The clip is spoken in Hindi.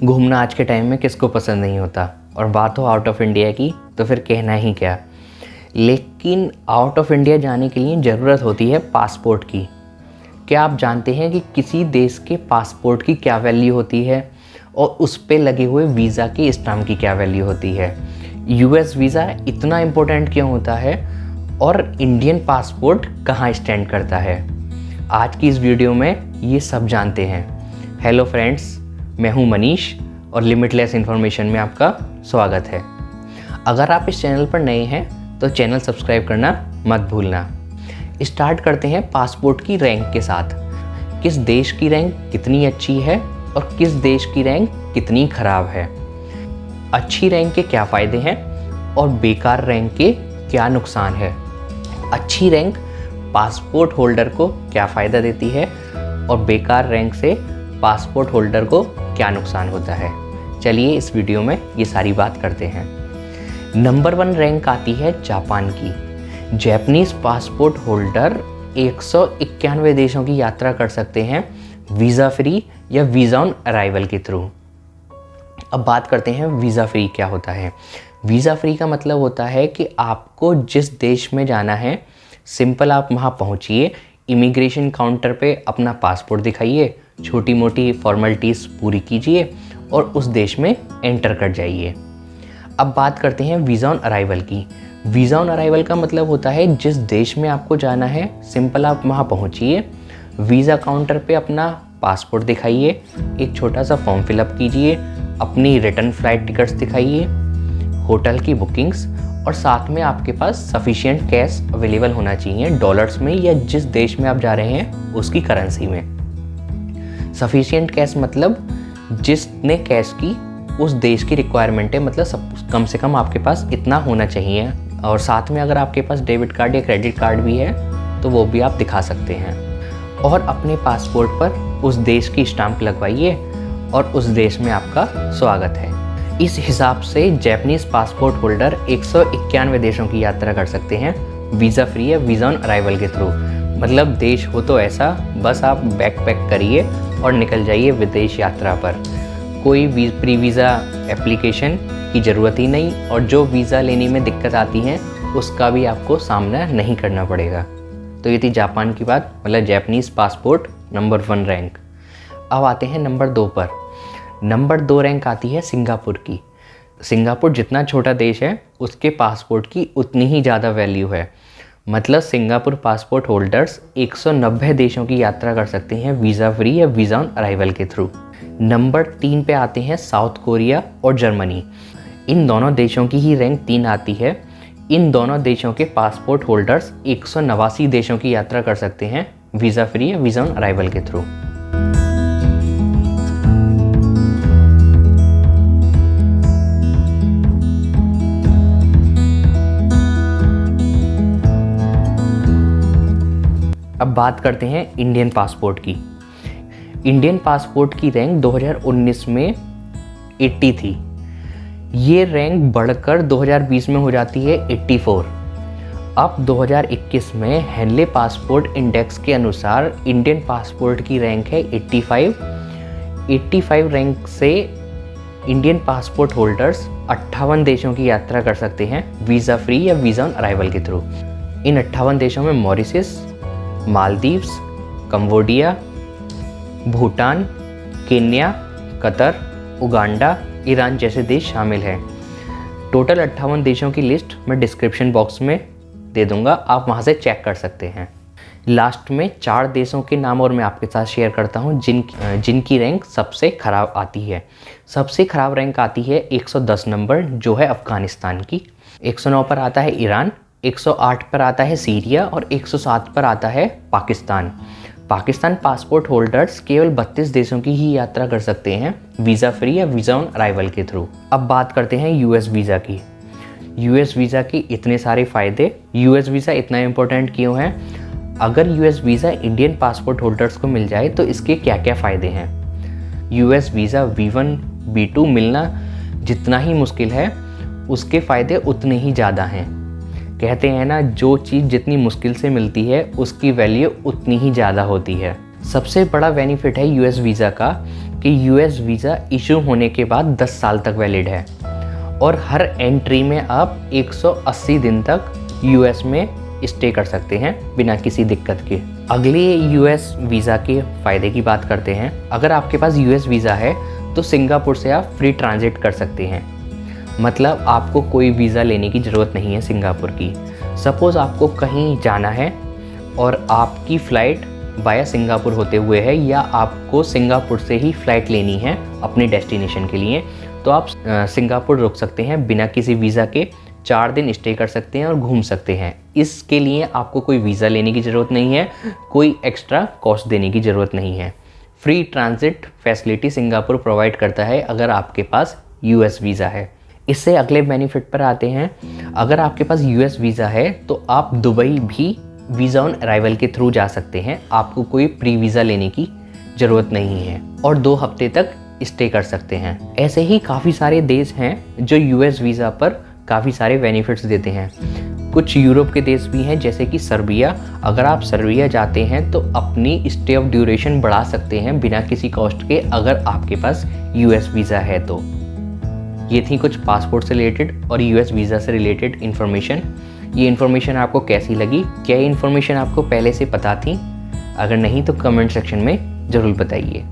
घूमना आज के टाइम में किसको पसंद नहीं होता, और बात हो आउट ऑफ इंडिया की तो फिर कहना ही क्या। लेकिन आउट ऑफ इंडिया जाने के लिए ज़रूरत होती है पासपोर्ट की। क्या आप जानते हैं कि किसी देश के पासपोर्ट की क्या वैल्यू होती है और उस पे लगे हुए वीज़ा के स्टैम्प की क्या वैल्यू होती है? यूएस वीज़ा इतना इम्पोर्टेंट क्यों होता है और इंडियन पासपोर्ट कहाँ स्टैंड करता है? आज की इस वीडियो में ये सब जानते हैं। हेलो फ्रेंड्स, मैं हूँ मनीष और लिमिटलेस इन्फॉर्मेशन में आपका स्वागत है। अगर आप इस चैनल पर नए हैं तो चैनल सब्सक्राइब करना मत भूलना। स्टार्ट करते हैं पासपोर्ट की रैंक के साथ। किस देश की रैंक कितनी अच्छी है और किस देश की रैंक कितनी खराब है, अच्छी रैंक के क्या फ़ायदे हैं और बेकार रैंक के क्या नुकसान है। अच्छी रैंक पासपोर्ट होल्डर को क्या फ़ायदा देती है और बेकार रैंक से पासपोर्ट होल्डर को क्या नुकसान होता है। चलिए इस वीडियो में ये सारी बात करते हैं। नंबर 1 रैंक आती है जापान की। जैपनीज़ पासपोर्ट होल्डर 191 देशों की यात्रा कर सकते हैं वीज़ा फ्री या वीज़ा ऑन अराइवल के थ्रू। अब बात करते हैं वीज़ा फ्री क्या होता है। वीज़ा फ्री का मतलब होता है कि आपको जिस देश में जाना है, सिंपल आप वहाँ पहुँचिए, इमिग्रेशन काउंटर पे अपना पासपोर्ट दिखाइए, छोटी मोटी फॉर्मेलिटीज़ पूरी कीजिए और उस देश में एंटर कर जाइए। अब बात करते हैं वीज़ा ऑन अराइवल की। वीज़ा ऑन अराइवल का मतलब होता है जिस देश में आपको जाना है, सिंपल आप वहाँ पहुँचिए, वीज़ा काउंटर पे अपना पासपोर्ट दिखाइए, एक छोटा सा फॉर्म फिलअप कीजिए, अपनी रिटर्न फ़्लाइट टिकट्स दिखाइए, होटल की बुकिंग्स, और साथ में आपके पास सफिशिएंट कैश अवेलेबल होना चाहिए डॉलर्स में या जिस देश में आप जा रहे हैं उसकी करेंसी में। सफिशिएंट कैश मतलब जिसने कैश की उस देश की रिक्वायरमेंट है, मतलब सब कम से कम आपके पास इतना होना चाहिए। और साथ में अगर आपके पास डेबिट कार्ड या क्रेडिट कार्ड भी है तो वो भी आप दिखा सकते हैं। और अपने पासपोर्ट पर उस देश की स्टाम्प लगवाइए और उस देश में आपका स्वागत है। इस हिसाब से जैपनीज़ पासपोर्ट होल्डर 191 देशों की यात्रा कर सकते हैं वीज़ा फ्री या वीज़ा ऑन अराइवल के थ्रू। मतलब देश हो तो ऐसा, बस आप बैग पैक करिए और निकल जाइए विदेश यात्रा पर। कोई प्री वीज़ा एप्लीकेशन की ज़रूरत ही नहीं, और जो वीज़ा लेने में दिक्कत आती है उसका भी आपको सामना नहीं करना पड़ेगा। तो ये थी जापान की बात, मतलब जैपनीज़ पासपोर्ट नंबर 1 रैंक। अब आते हैं नंबर 2 पर। नंबर 2 रैंक आती है सिंगापुर की। सिंगापुर जितना छोटा देश है उसके पासपोर्ट की उतनी ही ज़्यादा वैल्यू है। मतलब सिंगापुर पासपोर्ट होल्डर्स 190 देशों की यात्रा कर सकते हैं वीज़ा फ्री या वीज़ा ऑन अराइवल के थ्रू। नंबर 3 पे आते हैं साउथ कोरिया और जर्मनी। इन दोनों देशों की ही रैंक 3 आती है। इन दोनों देशों के पासपोर्ट होल्डर्स 189 देशों की यात्रा कर सकते हैं वीज़ा फ्री या वीज़ा ऑन अराइवल के थ्रू। अब बात करते हैं इंडियन पासपोर्ट की। इंडियन पासपोर्ट की रैंक 2019 में 80 थी। ये रैंक बढ़कर 2020 में हो जाती है 84। अब 2021 में हेनले पासपोर्ट इंडेक्स के अनुसार इंडियन पासपोर्ट की रैंक है 85। 85 रैंक से इंडियन पासपोर्ट होल्डर्स 58 देशों की यात्रा कर सकते हैं वीज़ा फ्री या वीज़ा ऑन अराइवल के थ्रू। इन 58 देशों में Mauritius, Maldives, Cambodia, Bhutan, Kenya, Qatar, Uganda, Iran जैसे देश शामिल हैं। टोटल 58 देशों की लिस्ट मैं डिस्क्रिप्शन बॉक्स में दे दूंगा, आप वहां से चेक कर सकते हैं। लास्ट में 4 देशों के नाम और मैं आपके साथ शेयर करता हूं जिनकी रैंक सबसे ख़राब आती है। सबसे ख़राब रैंक आती है 110 नंबर, जो है अफ़गानिस्तान की। 109 पर आता है ईरान, 108 पर आता है सीरिया और 107 पर आता है पाकिस्तान। पाकिस्तान पासपोर्ट होल्डर्स केवल 32 देशों की ही यात्रा कर सकते हैं वीज़ा फ्री या वीज़ा ऑन अराइवल के थ्रू। अब बात करते हैं यूएस वीज़ा की। यूएस वीज़ा के इतने सारे फ़ायदे, यूएस वीज़ा इतना इम्पोर्टेंट क्यों है? अगर US visa Indian passport holders को मिल जाए तो इसके क्या क्या फ़ायदे हैं? यूएस वीज़ा V1 B2 मिलना जितना ही मुश्किल है, उसके फ़ायदे उतने ही ज़्यादा हैं। कहते हैं ना, जो चीज़ जितनी मुश्किल से मिलती है उसकी वैल्यू उतनी ही ज़्यादा होती है। सबसे बड़ा बेनिफिट है यूएस वीज़ा का कि यूएस वीज़ा इशू होने के बाद 10 साल तक वैलिड है और हर एंट्री में आप 180 दिन तक यूएस में स्टे कर सकते हैं बिना किसी दिक्कत के। अगले यूएस वीज़ा के फ़ायदे की बात करते हैं। अगर आपके पास यूएस वीज़ा है तो सिंगापुर से आप फ्री ट्रांजिट कर सकते हैं, मतलब आपको कोई वीज़ा लेने की ज़रूरत नहीं है सिंगापुर की। सपोज़ आपको कहीं जाना है और आपकी फ़्लाइट बाया सिंगापुर होते हुए है या आपको सिंगापुर से ही फ़्लाइट लेनी है अपने डेस्टिनेशन के लिए, तो आप सिंगापुर रुक सकते हैं बिना किसी वीज़ा के, 4 दिन स्टे कर सकते हैं और घूम सकते हैं। इसके लिए आपको कोई वीज़ा लेने की ज़रूरत नहीं है, कोई एक्स्ट्रा कॉस्ट देने की ज़रूरत नहीं है। Free transit facility Singapore provide करता है अगर आपके पास यूएस वीज़ा है। इससे अगले बेनिफिट पर आते हैं। अगर आपके पास यूएस वीज़ा है तो आप दुबई भी वीज़ा ऑन अराइवल के थ्रू जा सकते हैं, आपको कोई प्री वीज़ा लेने की ज़रूरत नहीं है और 2 हफ्ते तक स्टे कर सकते हैं। ऐसे ही काफ़ी सारे देश हैं जो यूएस वीज़ा पर काफ़ी सारे बेनिफिट्स देते हैं। कुछ यूरोप के देश भी हैं जैसे कि सर्बिया। अगर आप सर्बिया जाते हैं तो अपनी स्टे ऑफ ड्यूरेशन बढ़ा सकते हैं बिना किसी कॉस्ट के, अगर आपके पास यूएस वीज़ा है तो। ये थी कुछ पासपोर्ट से रिलेटेड और यूएस वीज़ा से रिलेटेड इन्फॉर्मेशन। ये इन्फॉर्मेशन आपको कैसी लगी? क्या ये इन्फॉर्मेशन आपको पहले से पता थी? अगर नहीं तो कमेंट सेक्शन में ज़रूर बताइए।